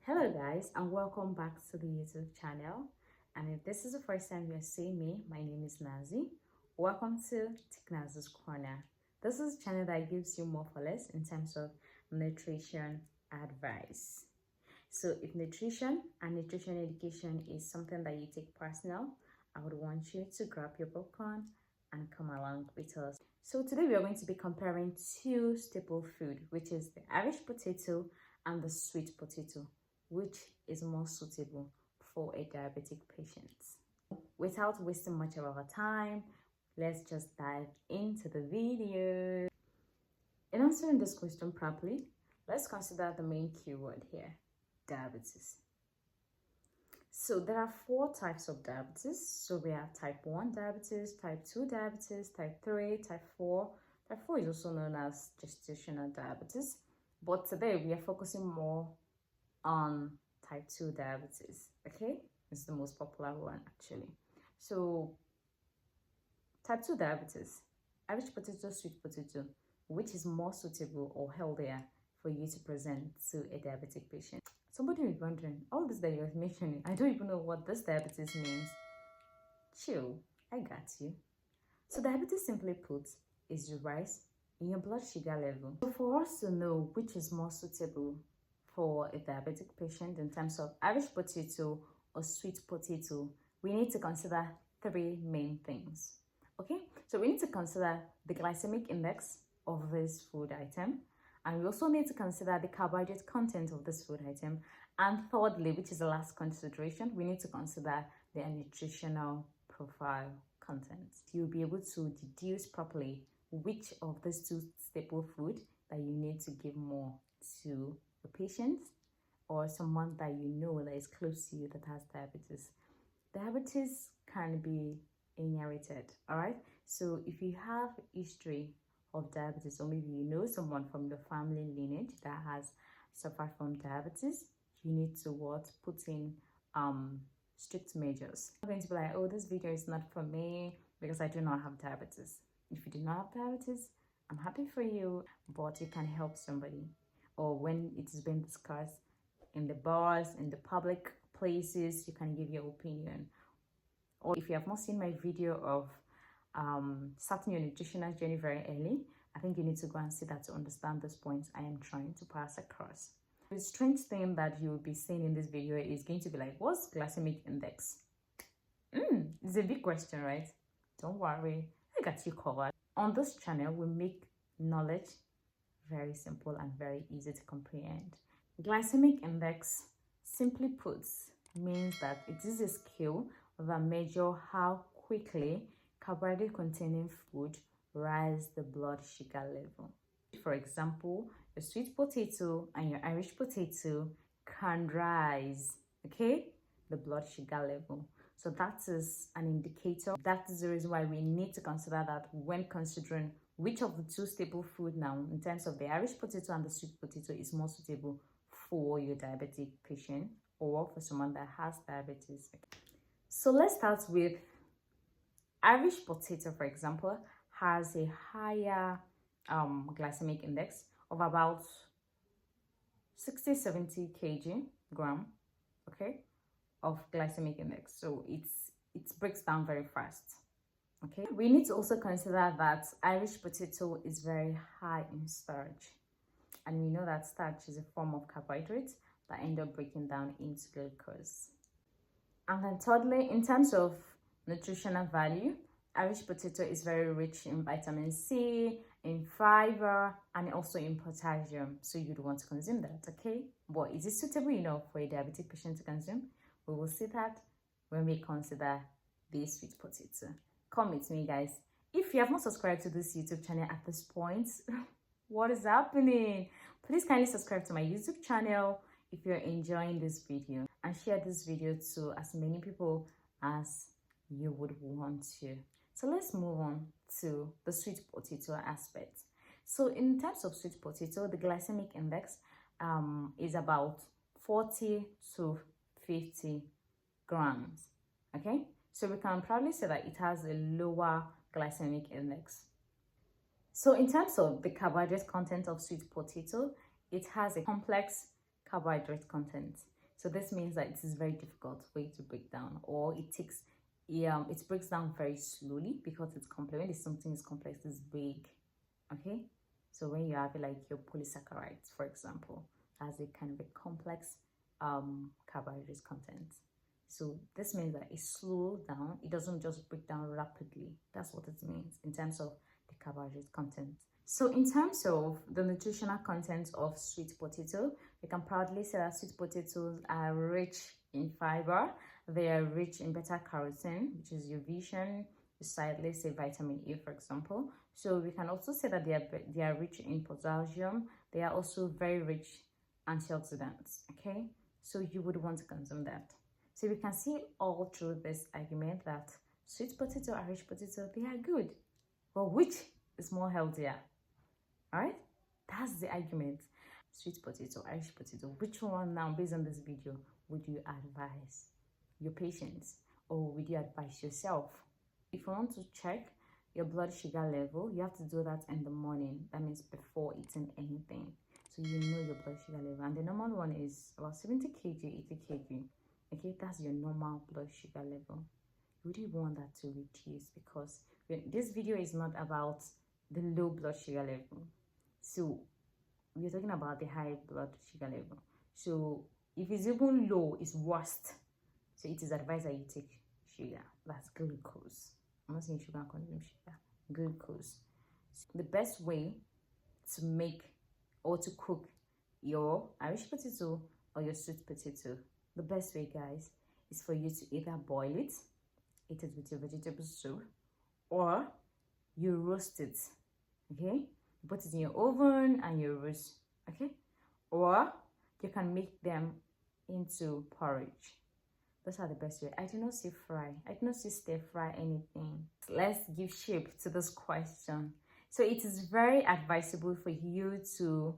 Hello guys, and welcome back to the YouTube channel. And if this is the first time you're seeing me, my name is Nazi. Welcome to Thicknazzy's Corner. This is a channel that gives you more for less in terms of nutrition advice. So if nutrition and nutrition education is something that you take personal, I would want you to grab your popcorn and come along with us. So today we are going to be comparing two staple food, which is the Irish potato and the sweet potato. Which is more suitable for a diabetic patient? Without wasting much of our time, let's just dive into the video. In answering this question properly, let's consider the main keyword here: diabetes. So there are four types of diabetes. So we have type 1 diabetes, type 2 diabetes, type 3, type 4. Type 4 is also known as gestational diabetes. But today we are focusing more on type 2 diabetes. Okay, it's the most popular one actually. So type 2 diabetes, Irish potato, sweet potato, which is more suitable or healthier for you to present to a diabetic patient? Somebody will be wondering, all this that you're mentioning, I don't even know what this diabetes means. Chill, I got you. So diabetes, simply put, is the rise in your blood sugar level. So for us to know which is more suitable for a diabetic patient in terms of Irish potato or sweet potato, we need to consider three main things. Okay, so we need to consider the glycemic index of this food item, and we also need to consider the carbohydrate content of this food item, and thirdly, which is the last consideration, we need to consider their nutritional profile content. You'll be able to deduce properly which of these two staple food that you need to give more to a patient or someone that you know that is close to you that has diabetes. Diabetes can be inherited, all right? So if you have history of diabetes, or maybe you know someone from your family lineage that has suffered from diabetes, you need to put in strict measures. I'm going to be like, oh, this video is not for me because I do not have diabetes. If you do not have diabetes, I'm happy for you, but you can help somebody. Or when it is being discussed in the bars, in the public places, you can give your opinion. Or if you have not seen my video of starting your nutritional journey very early, I think you need to go and see that to understand those points I am trying to pass across. The strange thing that you will be seeing in this video is going to be like, what's glycemic index? It's a big question, right? Don't worry, I got you covered. On this channel, we make knowledge very simple and very easy to comprehend. Glycemic index, simply put, means that it is a scale that measures how quickly carbohydrate containing food rise the blood sugar level. For example, your sweet potato and your Irish potato can rise, okay, the blood sugar level. So that is an indicator. That is the reason why we need to consider that when considering which of the two staple food now, in terms of the Irish potato and the sweet potato, is more suitable for your diabetic patient or for someone that has diabetes. So let's start with Irish potato, for example, has a higher glycemic index of about 60-70 kg, okay, of glycemic index. So it breaks down very fast. Okay, we need to also consider that Irish potato is very high in starch, and we know that starch is a form of carbohydrate that end up breaking down into glucose. And then thirdly, in terms of nutritional value, Irish potato is very rich in vitamin C, in fiber, and also in potassium, so you'd want to consume that. Okay, but is it suitable enough for a diabetic patient to consume? We will see that when we consider the sweet potato. Come with me, guys. If you have not subscribed to this YouTube channel at this point, what is happening? Please kindly subscribe to my YouTube channel if you're enjoying this video, and share this video to as many people as you would want to. So let's move on to the sweet potato aspect. So in terms of sweet potato, the glycemic index is about 40 to 50 grams. Okay, so we can probably say that it has a lower glycemic index. So in terms of the carbohydrate content of sweet potato, it has a complex carbohydrate content. So this means that it is very difficult for you to break down, or it breaks down very slowly because it's complex. When something is complex, it's big. Okay, so when you have like your polysaccharides, for example, has a kind of a complex carbohydrate content. So this means that it slows down. It doesn't just break down rapidly. That's what it means in terms of the carbohydrate content. So in terms of the nutritional content of sweet potato, we can proudly say that sweet potatoes are rich in fiber. They are rich in beta-carotene, which is your vision, beside, let's say, vitamin A, for example. So we can also say that they are rich in potassium. They are also very rich antioxidants, okay? So you would want to consume that. So we can see all through this argument that sweet potato, Irish potato, they are good. But which is more healthier? All right, that's the argument. Sweet potato, Irish potato, which one now, based on this video, would you advise your patients, or would you advise yourself? If you want to check your blood sugar level, you have to do that in the morning. That means before eating anything, so you know your blood sugar level. And the normal one is about 70 kg, 80 kg. Okay, that's your normal blood sugar level. You really want that to reduce, because this video is not about the low blood sugar level. So we're talking about the high blood sugar level. So if it's even low, it's worst. So it is advised that you take sugar. That's glucose. I'm not saying sugar and consume sugar. Glucose. So the best way to make or to cook your Irish potato or your sweet potato, the best way, guys, is for you to either boil it, eat it with your vegetable soup, or you roast it. Okay, you put it in your oven and you roast. Okay, or you can make them into porridge. Those are the best way. I do not see fry. I do not see stir fry anything. Let's give shape to this question. So it is very advisable for you to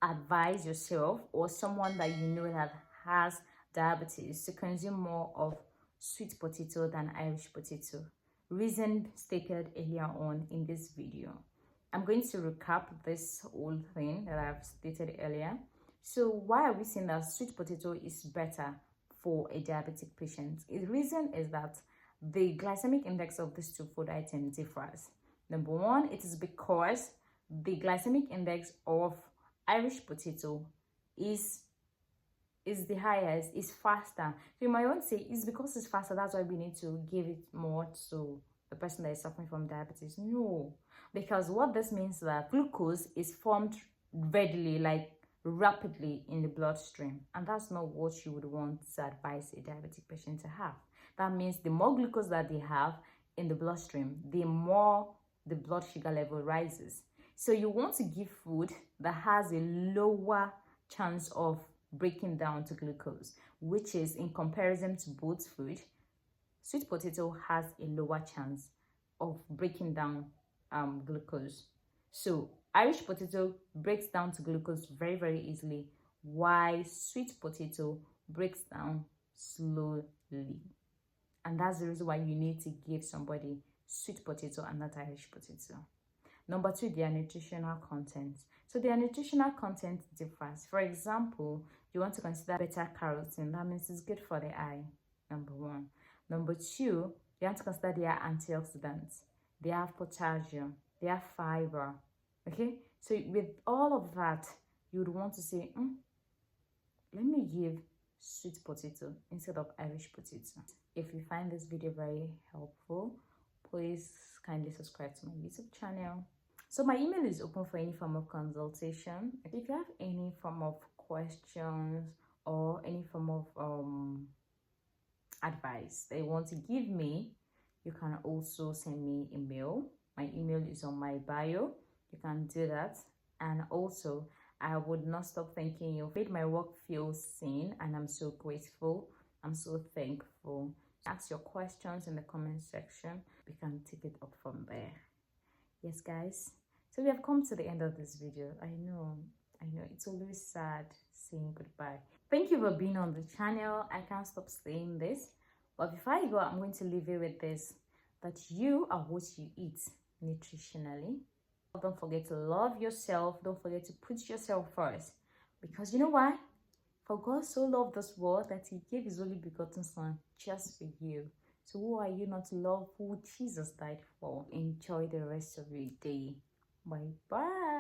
advise yourself or someone that you know that has diabetes to consume more of sweet potato than Irish potato. Reason stated earlier on in this video. I'm going to recap this whole thing that I've stated earlier. So why are we saying that sweet potato is better for a diabetic patient? The reason is that the glycemic index of these two food items differs. Number one, it is because the glycemic index of Irish potato is the highest, is faster. So you might want to say it's because it's faster, that's why we need to give it more to the person that is suffering from diabetes. No, because what this means is that glucose is formed readily, like rapidly in the bloodstream, and that's not what you would want to advise a diabetic patient to have. That means the more glucose that they have in the bloodstream, the more the blood sugar level rises. So you want to give food that has a lower chance of breaking down to glucose, which is in comparison to both food, sweet potato has a lower chance of breaking down glucose. So Irish potato breaks down to glucose very, very easily, while sweet potato breaks down slowly. And that's the reason why you need to give somebody sweet potato and not Irish potato. Number two, their nutritional content. So their nutritional content differs. For example, you want to consider beta-carotene. That means it's good for the eye, number one. Number two, you want to consider their antioxidants. They have potassium, they have fiber. Okay, so with all of that, you would want to say, let me give sweet potato instead of Irish potato. If you find this video very helpful, please kindly subscribe to my YouTube channel. So my email is open for any form of consultation. If you have any form of questions or any form of advice that you want to give me, you can also send me an email. My email is on my bio. You can do that. And also, I would not stop thanking you. Made my work feel seen, and I'm so grateful. I'm so thankful. Ask your questions in the comment section. We can take it up from there. Yes, guys. So we have come to the end of this video. I know it's always sad saying goodbye. Thank you for being on the channel. I can't stop saying this, but before I go, I'm going to leave you with this, that you are what you eat nutritionally. Don't forget to love yourself. Don't forget to put yourself first, because you know why? For God so loved this world that he gave his only begotten son just for you. So who are you not to love who Jesus died for? Enjoy the rest of your day. Bye bye.